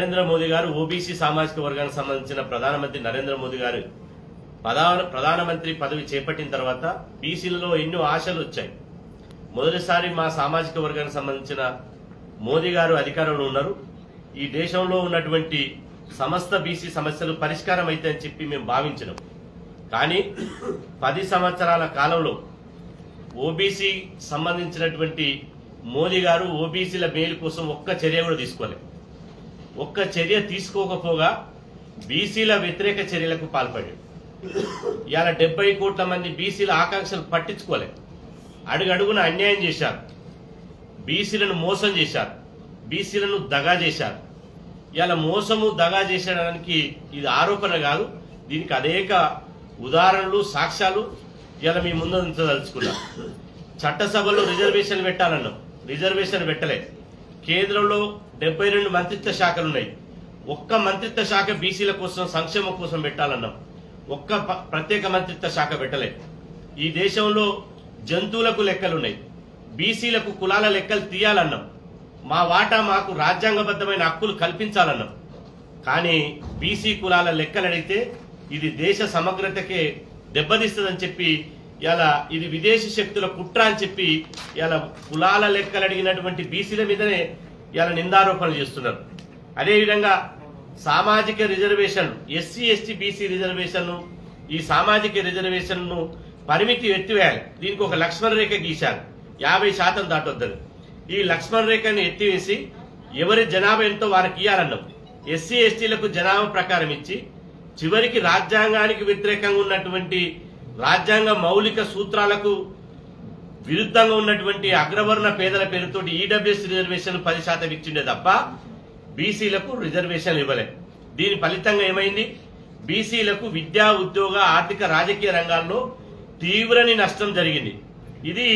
నరేంద్ర మోదీ గారు ఓబీసీ సామాజిక వర్గానికి సంబంధించిన ప్రధానమంత్రి నరేంద్ర మోదీ గారు ప్రధానమంత్రి పదవి చేపట్టిన తర్వాత బీసీలలో ఎన్నో ఆశలు వచ్చాయి. మొదటిసారి మా సామాజిక వర్గానికి సంబంధించిన మోదీ గారు అధికారంలో ఉన్నారు. ఈ దేశంలో ఉన్నటువంటి సమస్త బీసీ సమస్యలు పరిష్కారం అవుతాయని చెప్పి మేము భావించినాం. కానీ 10 సంవత్సరాల కాలంలో ఓబీసీ సంబంధించినటువంటి మోదీ గారు ఓబీసీల మేలు కోసం ఒక్క చర్య కూడా తీసుకోలేదు. ఒక్క చర్య తీసుకోకపోగా బీసీల వ్యతిరేక చర్యలకు పాల్పడాడు. ఇవాళ 70 కోట్ల మంది బీసీల ఆకాంక్షలు పట్టించుకోలేదు. అడుగడుగున అన్యాయం చేశారు, బీసీలను మోసం చేశారు, బీసీలను దగా చేశారు. ఇవాళ మోసము దగా చేసడానికి ఇది ఆరోపణ కాదు, దీనికి అనేక ఉదాహరణలు సాక్ష్యాలు ఇవాళ మీ ముందు ఉంచదలుచుకున్నారు. చట్టసభలో రిజర్వేషన్ పెట్టాలన్నాం, రిజర్వేషన్ పెట్టలే. కేంద్రంలో 72 మంత్రిత్వ శాఖలున్నాయి, ఒక్క మంత్రిత్వ శాఖ బీసీల కోసం సంక్షేమం కోసం పెట్టాలన్నాం, ఒక్క ప్రత్యేక మంత్రిత్వ శాఖ పెట్టలే. ఈ దేశంలో జంతువులకు లెక్కలున్నాయి, బీసీలకు కులాల లెక్కలు తీయాలన్నాం, మా వాటా మాకు రాజ్యాంగబద్ధమైన హక్కులు కల్పించాలన్నాం. కానీ బీసీ కులాల లెక్కలు అడిగితే ఇది దేశ సమగ్రతకే దెబ్బతీస్తుందని చెప్పి ఇలా ఇది విదేశీ శక్తుల కుట్ర అని చెప్పి ఇలా కులాల లెక్కలు అడిగినటువంటి బీసీల మీదనే ఇలా నిందారోపణలు చేస్తున్నారు. అదేవిధంగా సామాజిక reservation, SC ST BC reservation, ఈ సామాజిక రిజర్వేషన్ ను పరిమితి ఎత్తివేయాలి. దీనికి ఒక లక్ష్మణ రేఖ గీశారు, 50% దాటొద్దని. ఈ లక్ష్మణ రేఖను ఎత్తివేసి ఎవరి జనాభా ఎంతో వారికి ఇవ్వాలన్నాం. ఎస్సీ ఎస్టీలకు జనాభా ప్రకారం ఇచ్చి చివరికి రాజ్యాంగానికి వ్యతిరేకంగా ఉన్నటువంటి రాజ్యాంగ మౌలిక సూత్రాలకు విరుద్ధంగా ఉన్నటువంటి అగ్రవర్ణ పేదల పేరుతోటి ఈడబ్ల్యూఎస్ రిజర్వేషన్ 10% ఇచ్చిండే తప్ప బీసీలకు రిజర్వేషన్ ఇవ్వలే. దీని ఫలితంగా ఏమైంది? బీసీలకు విద్యా, ఉద్యోగ, ఆర్థిక, రాజకీయ రంగాల్లో తీవ్రని నష్టం జరిగింది. ఇది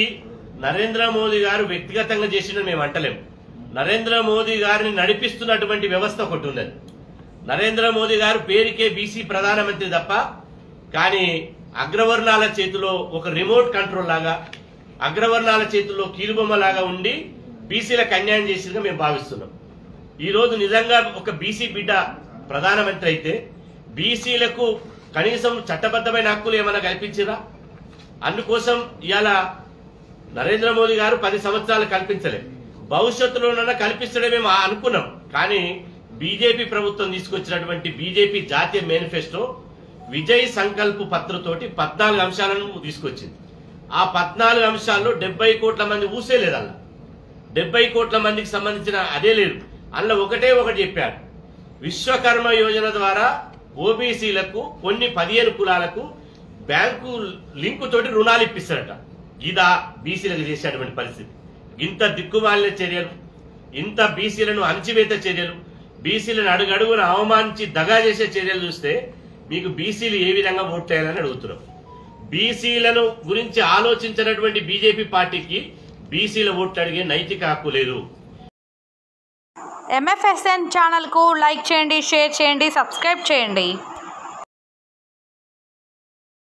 నరేంద్ర మోదీ గారు వ్యక్తిగతంగా చేసిందని మేము అంటలేము. నరేంద్ర మోదీ గారిని నడిపిస్తున్నటువంటి వ్యవస్థ ఒకటి ఉంది. నరేంద్ర మోదీ గారు పేరుకే బీసీ ప్రధానమంత్రి తప్ప, కానీ అగ్రవర్ణాల చేతిలో ఒక రిమోట్ కంట్రోల్ లాగా, అగ్రవర్ణాల చేతుల్లో కీలుబొమ్మ లాగా ఉండి బీసీలకు అన్యాయం చేసిందిగా మేము భావిస్తున్నాం. ఈ రోజు నిజంగా ఒక బీసీ బిడ్డ ప్రధానమంత్రి అయితే బీసీలకు కనీసం చట్టబద్ధమైన హక్కులు ఏమైనా కల్పించిరా? అందుకోసం ఇవాళ నరేంద్ర మోదీ గారు 10 సంవత్సరాలు కల్పించలేదు, భవిష్యత్తులోనైనా కల్పిస్తడే మేము అనుకున్నాం. కానీ బీజేపీ ప్రభుత్వం తీసుకొచ్చినటువంటి బీజేపీ జాతీయ మేనిఫెస్టో విజయ్ సంకల్ప్ పత్రతోటి 14 అంశాలను తీసుకొచ్చింది. ఆ 14 అంశాల్లో 70 కోట్ల మంది ఊసేలేదు. అలా 70 కోట్ల మందికి సంబంధించిన అదే లేదు. అందులో ఒకటే ఒకటి చెప్పారు, విశ్వకర్మ యోజన ద్వారా ఓబీసీలకు కొన్ని 15 కులాలకు బ్యాంకు లింకు తోటి రుణాలు ఇప్పిస్తారట. ఇదా బీసీలకు చేసేటువంటి పరిస్థితి? ఇంత దిక్కుమాలిన చర్యలు, ఇంత బీసీలను అణచివేత చర్యలు, బీసీలను అడుగడుగున అవమానించి దగా చేసే చర్యలు చూస్తే మీకు బీసీలు ఏ విధంగా ఓట్ చేయాలని అడుగుతున్నాం. బీసీలను గురించి ఆలోచించినటువంటి బీజేపీ పార్టీకి బీసీల ఓట్లు అడిగే నైతిక హక్కు లేదు. MFSN ఛానల్కు లైక్ చేయండి, షేర్ చేయండి, సబ్స్క్రైబ్ చేయండి.